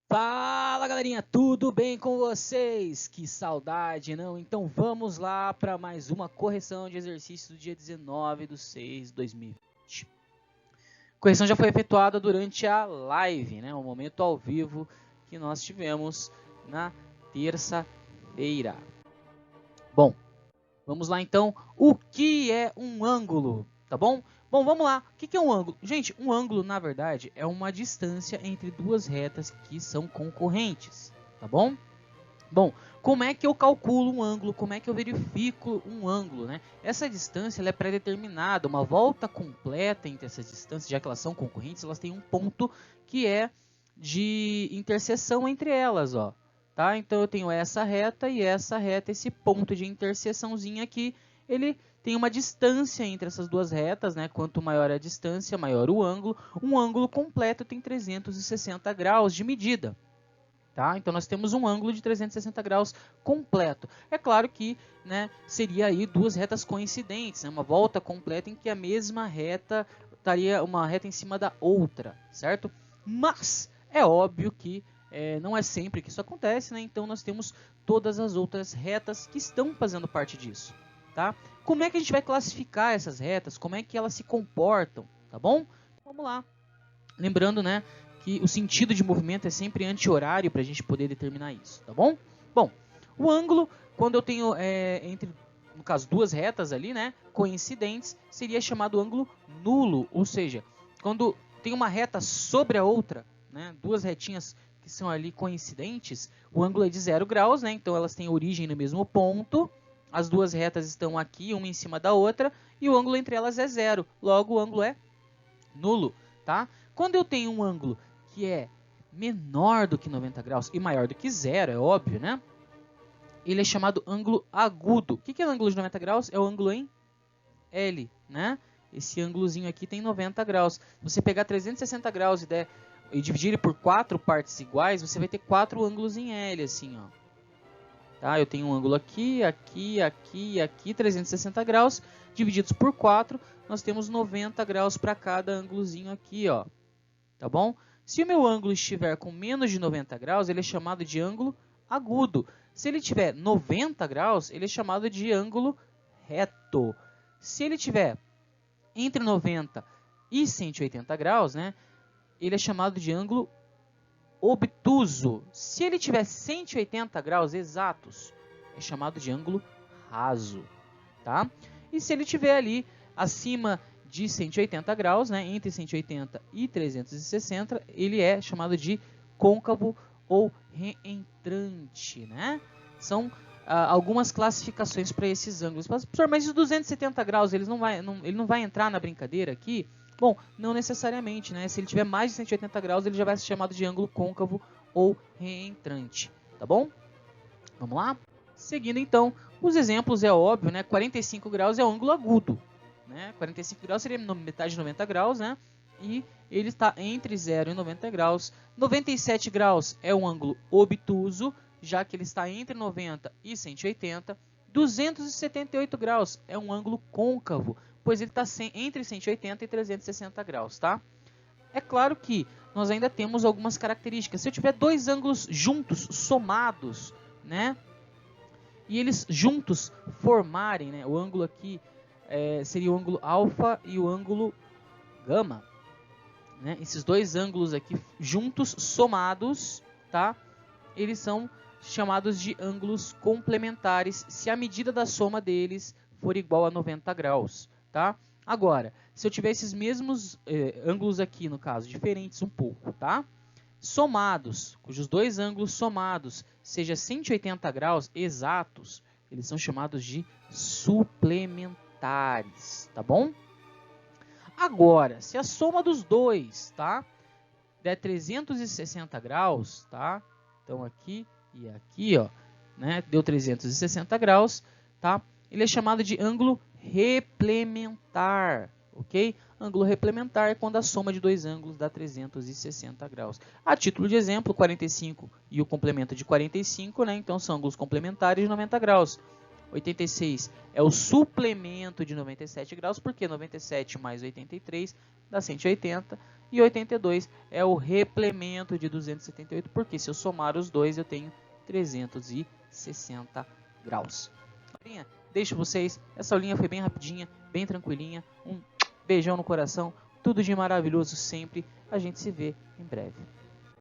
Fala galerinha, tudo bem com vocês? Que saudade, não? Então vamos lá para mais uma correção de exercício do dia 19/6/2020. A correção já foi efetuada durante a live, né? O momento ao vivo que nós tivemos na terça-feira. Bom, vamos lá então. O que é um ângulo? Tá bom? Bom, vamos lá. O que é um ângulo? Gente, um ângulo, na verdade, é uma distância entre duas retas que são concorrentes. Tá bom? Bom, como é que eu calculo um ângulo? Como é que eu verifico um ângulo, né? Essa distância ela é pré-determinada. Uma volta completa entre essas distâncias, já que elas são concorrentes, elas têm um ponto que é de interseção entre elas, ó. Tá? Então eu tenho essa reta e essa reta, esse ponto de interseçãozinha aqui, ele tem uma distância entre essas duas retas, né? Quanto maior a distância, maior o ângulo. Um ângulo completo tem 360 graus de medida. Tá? Então nós temos um ângulo de 360 graus completo. É claro que, né, seria aí duas retas coincidentes, né? Uma volta completa em que a mesma reta estaria uma reta em cima da outra, certo? Mas é óbvio que não é sempre que isso acontece, né? Então nós temos todas as outras retas que estão fazendo parte disso. Tá? Como é que a gente vai classificar essas retas? Como é que elas se comportam? Tá bom? Vamos lá. Lembrando, né, que o sentido de movimento é sempre anti-horário para a gente poder determinar isso, tá bom? Bom, o ângulo, quando eu tenho entre, no caso, duas retas ali, né, coincidentes, seria chamado ângulo nulo, ou seja, quando tem uma reta sobre a outra, né, duas retinhas que são ali coincidentes, o ângulo é de 0 graus, né, então elas têm origem no mesmo ponto, as duas retas estão aqui, uma em cima da outra, e o ângulo entre elas é 0, logo o ângulo é nulo, tá? Quando eu tenho um ângulo que é menor do que 90 graus e maior do que zero, é óbvio, né? Ele é chamado ângulo agudo. O que é o ângulo de 90 graus? É o ângulo em L, né? Esse ângulozinho aqui tem 90 graus. Se você pegar 360 graus e dividir ele por 4 partes iguais, você vai ter 4 ângulos em L, assim, ó. Tá? Eu tenho um ângulo aqui, aqui, aqui e aqui, 360 graus, divididos por 4, nós temos 90 graus para cada ângulozinho aqui, ó. Tá bom? Se o meu ângulo estiver com menos de 90 graus, ele é chamado de ângulo agudo. Se ele tiver 90 graus, ele é chamado de ângulo reto. Se ele tiver entre 90 e 180 graus, né, ele é chamado de ângulo obtuso. Se ele tiver 180 graus exatos, é chamado de ângulo raso. Tá? E se ele tiver ali acima de 180 graus, né, entre 180 e 360, ele é chamado de côncavo ou reentrante, né? São algumas classificações para esses ângulos. Mas, professor, mas os 270 graus, ele não vai entrar na brincadeira aqui? Bom, não necessariamente, né? Se ele tiver mais de 180 graus, ele já vai ser chamado de ângulo côncavo ou reentrante, tá bom? Vamos lá? Seguindo, então, os exemplos, é óbvio, né? 45 graus é o ângulo agudo, né? 45 graus seria metade de 90 graus, né? E ele está entre 0 e 90 graus. 97 graus é um ângulo obtuso, já que ele está entre 90 e 180. 278 graus é um ângulo côncavo, pois ele está entre 180 e 360 graus, tá? É claro que nós ainda temos algumas características. Se eu tiver dois ângulos juntos, somados, né? E eles juntos formarem, né? O ângulo aqui seria o ângulo alfa e o ângulo gama. Né? Esses dois ângulos aqui juntos, somados, tá? Eles são chamados de ângulos complementares se a medida da soma deles for igual a 90 graus. Tá? Agora, se eu tiver esses mesmos ângulos aqui, no caso, diferentes um pouco, tá? Somados, cujos dois ângulos somados seja 180 graus exatos, eles são chamados de suplementares, tá bom? Agora, se a soma dos dois, tá, der 360 graus, tá? Então aqui e aqui, ó, né, deu 360 graus, tá? Ele é chamado de ângulo replementar, ok? Ângulo replementar é quando a soma de dois ângulos dá 360 graus. A título de exemplo, 45 e o complemento de 45, né? Então são ângulos complementares de 90 graus. 86 é o suplemento de 97 graus, porque 97 mais 83 dá 180. E 82 é o replemento de 278, porque se eu somar os dois eu tenho 360 graus. Deixo vocês, essa aulinha foi bem rapidinha, bem tranquilinha. Um beijão no coração, tudo de maravilhoso sempre. A gente se vê em breve.